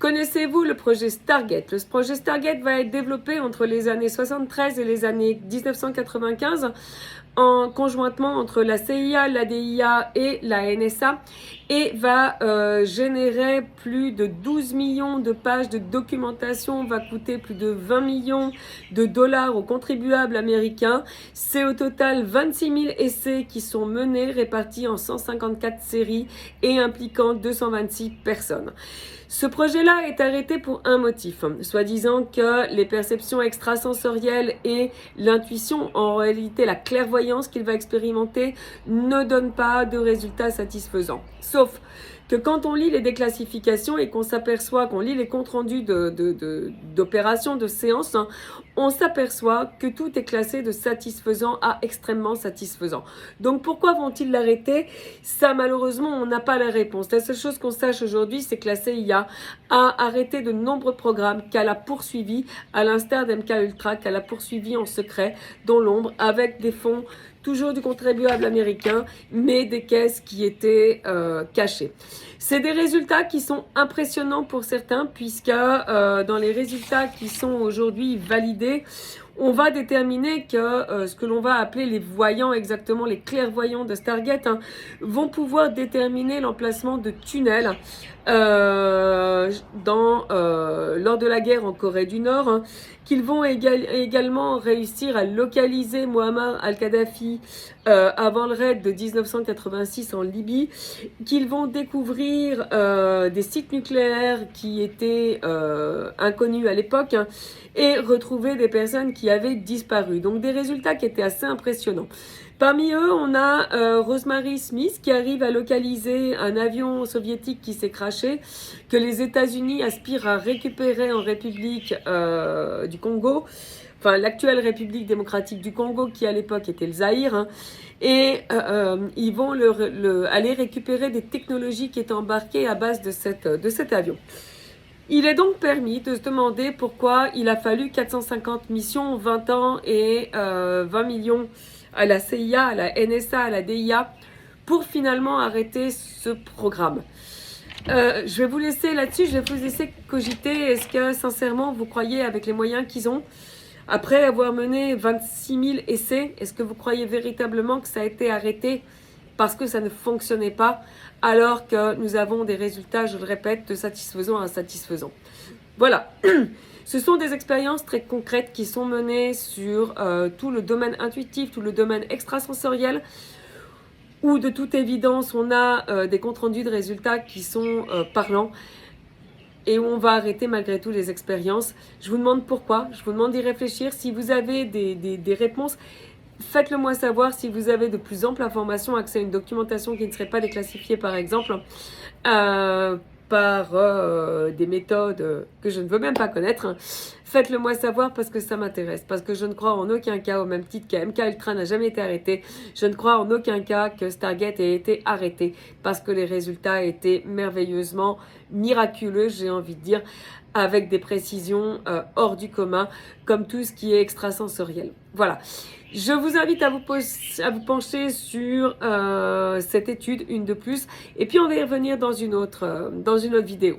Connaissez-vous le projet Stargate? Le projet Stargate va être développé entre les années 73 et les années 1995 conjointement entre la CIA, la DIA et la NSA et va générer plus de 12 millions de pages de documentation, va coûter plus de 20 millions de dollars aux contribuables américains. C'est au total 26 000 essais qui sont menés, répartis en 154 séries et impliquant 226 personnes. Ce projet-là est arrêté pour un motif, soi-disant que les perceptions extrasensorielles et l'intuition, en réalité la clairvoyance qu'il va expérimenter, ne donnent pas de résultats satisfaisants. Sauf que quand on lit les déclassifications et qu'on s'aperçoit, qu'on lit les comptes rendus d'opérations, de séances, on s'aperçoit que tout est classé de satisfaisant à extrêmement satisfaisant. Donc pourquoi vont-ils l'arrêter? Ça, malheureusement, on n'a pas la réponse. La seule chose qu'on sache aujourd'hui, c'est que la CIA a arrêté de nombreux programmes qu'elle a poursuivis, à l'instar d'MK Ultra, qu'elle a poursuivis en secret, dans l'ombre, avec des fonds toujours du contribuable américain, mais des caisses qui étaient cachées. C'est des résultats qui sont impressionnants pour certains, puisque dans les résultats qui sont aujourd'hui validés, on va déterminer que ce que l'on va appeler les voyants, exactement les clairvoyants de Stargate, vont pouvoir déterminer l'emplacement de tunnels lors de la guerre en Corée du Nord, qu'ils vont également réussir à localiser Muammar al-Kadhafi avant le raid de 1986 en Libye, qu'ils vont découvrir des sites nucléaires qui étaient inconnus à l'époque et retrouver des personnes qui avaient disparu. Donc des résultats qui étaient assez impressionnants. Parmi eux, on a Rosemary Smith qui arrive à localiser un avion soviétique qui s'est crashé, que les États-Unis aspirent à récupérer en République du Congo, enfin l'actuelle République démocratique du Congo qui à l'époque était le Zaïre, et ils vont aller récupérer des technologies qui étaient embarquées à base de cet avion. Il est donc permis de se demander pourquoi il a fallu 450 missions, 20 ans et 20 millions à la CIA, à la NSA, à la DIA, pour finalement arrêter ce programme. Je vais vous laisser là-dessus, je vais vous laisser cogiter. Est-ce que sincèrement vous croyez avec les moyens qu'ils ont, après avoir mené 26 000 essais, est-ce que vous croyez véritablement que ça a été arrêté parce que ça ne fonctionnait pas, alors que nous avons des résultats, je le répète, de satisfaisants à insatisfaisants? Voilà. Ce sont des expériences très concrètes qui sont menées sur tout le domaine intuitif, tout le domaine extrasensoriel, où de toute évidence on a des comptes rendus de résultats qui sont parlants et où on va arrêter malgré tout les expériences. Je vous demande pourquoi, je vous demande d'y réfléchir. Si vous avez des réponses, faites-le moi savoir. Si vous avez de plus amples informations, accès à une documentation qui ne serait pas déclassifiée par exemple, par des méthodes que je ne veux même pas connaître, faites-le moi savoir parce que ça m'intéresse, parce que je ne crois en aucun cas, au même titre qu'MK Ultra n'a jamais été arrêté, je ne crois en aucun cas que Stargate ait été arrêté, parce que les résultats étaient merveilleusement miraculeux, j'ai envie de dire, avec des précisions hors du commun, comme tout ce qui est extrasensoriel. Voilà. Je vous invite à vous pencher sur cette étude, une de plus, et puis on va y revenir dans une autre vidéo.